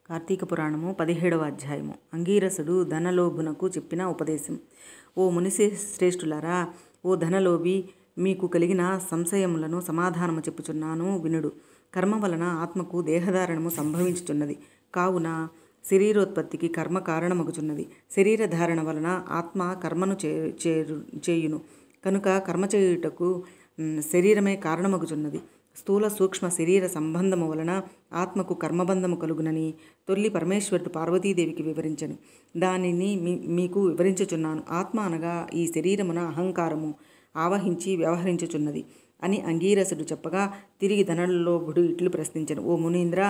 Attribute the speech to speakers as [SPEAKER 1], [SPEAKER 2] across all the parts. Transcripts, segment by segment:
[SPEAKER 1] కార్తీక పురాణము 17వ అధ్యాయము. అంగీరసుడు ధనలోభునకు చెప్పిన ఉపదేశం. ఓ మునిశ్రేష్ఠులారా, ఓ ధనలోభి, మీకు కలిగిన సంశయములను సమాధానము చెప్పుచున్నాను వినుడు. కర్మ వలన ఆత్మకు దేహధారణము సంభవించుచున్నది. కావున శరీరోత్పత్తికి కర్మ కారణమగుచున్నది. శరీరధారణ వలన ఆత్మ కర్మను చేయును. కనుక కర్మ చేయుటకు శరీరమే కారణమగుచున్నది. స్థూల సూక్ష్మ శరీర సంబంధము వలన ఆత్మకు కర్మబంధము కలుగునని తొల్లి పరమేశ్వరుడు పార్వతీదేవికి వివరించను. దానిని మీకు వివరించుచున్నాను. ఆత్మ అనగా ఈ శరీరమున అహంకారము ఆవహించి వ్యవహరించుచున్నది అని అంగీరసుడు చెప్పగా, తిరిగి ధనలోభుడు ఇట్లు ప్రశ్నించను. ఓ మునీంద్ర,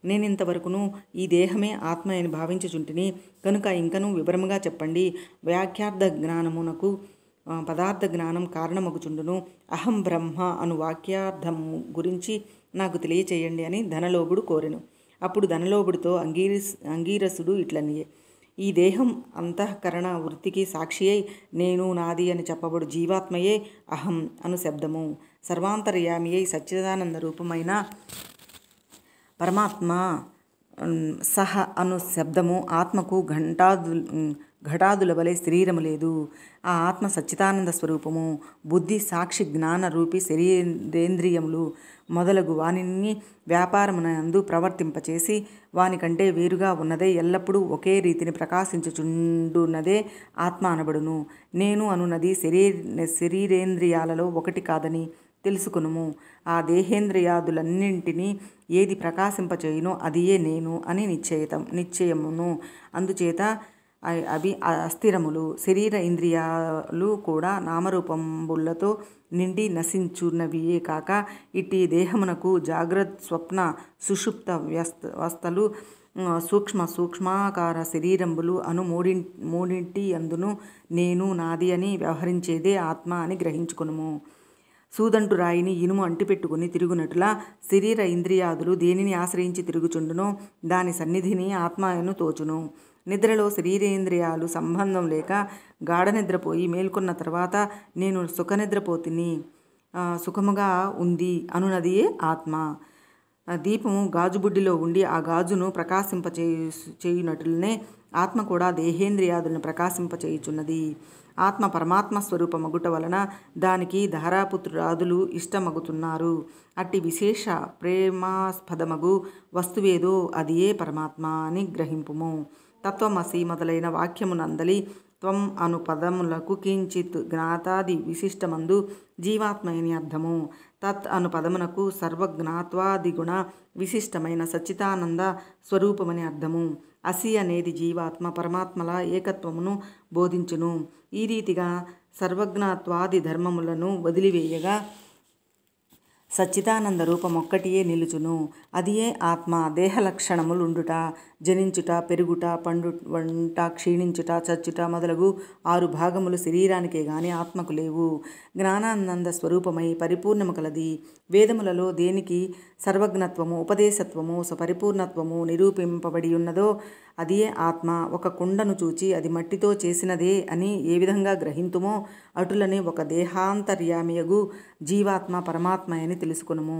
[SPEAKER 1] నేనింతవరకును ఈ దేహమే ఆత్మ అని భావించుచుంటిని. కనుక ఇంకనూ వివరముగా చెప్పండి. వాక్యార్థ జ్ఞానమునకు పదార్థ జ్ఞానం కారణమగుచుండును. అహం బ్రహ్మ అను వాక్యార్థము గురించి నాకు తెలియచేయండి అని ధనలోభుడు కోరెను. అప్పుడు ధనలోభుడితో అంగీరసుడు ఇట్లనియే. ఈ దేహం అంతఃకరణ వృత్తికి సాక్షి అయి నేను నాది అని చెప్పబడు జీవాత్మయే అహం అను శబ్దము. సర్వాంతర్యామి అయి సచ్చిదానంద రూపమైన పరమాత్మ సహ అను శబ్దము. ఆత్మకు ఘటాదుల వలె శరీరము లేదు. ఆ ఆత్మ సచ్చిదానంద స్వరూపము. బుద్ధి సాక్షి జ్ఞాన రూపి శరీరేంద్రియములు మొదలగు వానిని వ్యాపారమునందు ప్రవర్తింపచేసి వానికంటే వేరుగా ఉన్నదే ఎల్లప్పుడూ ఒకే రీతిని ప్రకాశించుచుండున్నదే ఆత్మ అనబడును. నేను అనున్నది శరీరేంద్రియాలలో ఒకటి కాదని తెలుసుకునుము. ఆ దేహేంద్రియాదులన్నింటినీ ఏది ప్రకాశింపచేయునో అదియే నేను అని నిశ్చయమును. అందుచేత అవి అస్థిరములు. శరీర ఇంద్రియాలు కూడా నామరూపంబులతో నిండి నశించున్నవియే కాక ఇట్టి దేహమునకు జాగ్రత్త స్వప్న సుషుప్త అవస్థలు సూక్ష్మాకార శరీరంబులు అను మూడింటి అందును నేను నాది అని వ్యవహరించేదే ఆత్మ అని గ్రహించుకునుము. సూదంటు రాయిని ఇనుము అంటిపెట్టుకుని తిరుగునట్లా శరీర ఇంద్రియాదులు దేనిని ఆశ్రయించి తిరుగుచుండునో దాని సన్నిధిని ఆత్మను తోచును. నిద్రలో శరీరేంద్రియాలు సంబంధం లేక గాఢ నిద్రపోయి మేల్కొన్న తర్వాత నేను సుఖనిద్రపోతిని, సుఖముగా ఉంది అనునదియే ఆత్మ. దీపము గాజుబుడ్డిలో ఉండి ఆ గాజును ప్రకాశింపచేయునట్లునే ఆత్మ కూడా దేహేంద్రియాదులను ప్రకాశింపచేయుచున్నది. ఆత్మ పరమాత్మ స్వరూపమగుట వలన దానికి ధారాపుత్రాదులు ఇష్టమగుతున్నారు. అట్టి విశేష ప్రేమాస్పదమగు వస్తువేదో అదియే పరమాత్మ అని గ్రహింపుము. తత్వమసి మొదలైన వాక్యమునందలి త్వం అను పదములకు కించిత్ జ్ఞాతాది విశిష్టమందు జీవాత్మ అని అర్థము. తత్ అను పదమునకు సర్వజ్ఞాత్వాదిగుణ విశిష్టమైన సచ్చిదానంద స్వరూపమని అర్థము. అసి అనేది జీవాత్మ పరమాత్మల ఏకత్వమును బోధించును. ఈ రీతిగా సర్వజ్ఞాత్వాది ధర్మములను వదిలివేయగా సచ్చిదానంద రూపమొక్కటియే నిలుచును. అదియే ఆత్మ. దేహలక్షణములుండుట, జనించుట, పెరుగుట, పండుట, క్షీణించుట, చచ్చుట మొదలగు 6 భాగములు శరీరానికే గాని ఆత్మకు లేవు. జ్ఞానానంద స్వరూపమై పరిపూర్ణము కలది. వేదములలో దేనికి సర్వజ్ఞత్వము, ఉపదేశత్వము, పరిపూర్ణత్వము నిరూపింపబడి ఉన్నదో అదియే ఆత్మ. ఒక కుండను చూచి అది మట్టితో చేసినదే అని ఏ విధంగా గ్రహింతుమో అటులనే ఒక దేహాంతర్యామియగు జీవాత్మ పరమాత్మ అని తెలుసుకునుము.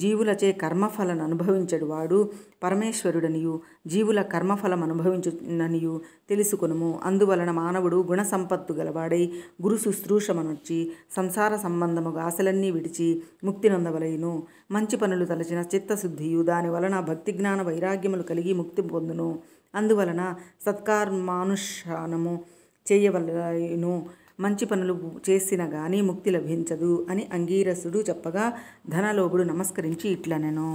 [SPEAKER 1] జీవులచే కర్మఫలను అనుభవించడు వాడు పరమేశ్వరుడనియు జీవుల కర్మఫలం అనుభవించుననియు తెలుసుకునుము. అందువలన మానవుడు గుణసంపత్తు గలవాడై గురు శుశ్రూషమనొచ్చి సంసార సంబంధముగా ఆశలన్నీ విడిచి ముక్తి నొందవలయును. మంచి పనులు తలచిన చిత్తశుద్ధియు దాని వలన భక్తి జ్ఞాన వైరాగ్యములు కలిగి ముక్తి పొందును. అందువలన సత్కర్మానుష్ఠానము చేయవలయును. మంచి పనులు చేసిన గాని ముక్తి లభించదు అని అంగీరసుడు చెప్పగా ధనలోభుడు నమస్కరించి ఇట్లనెను.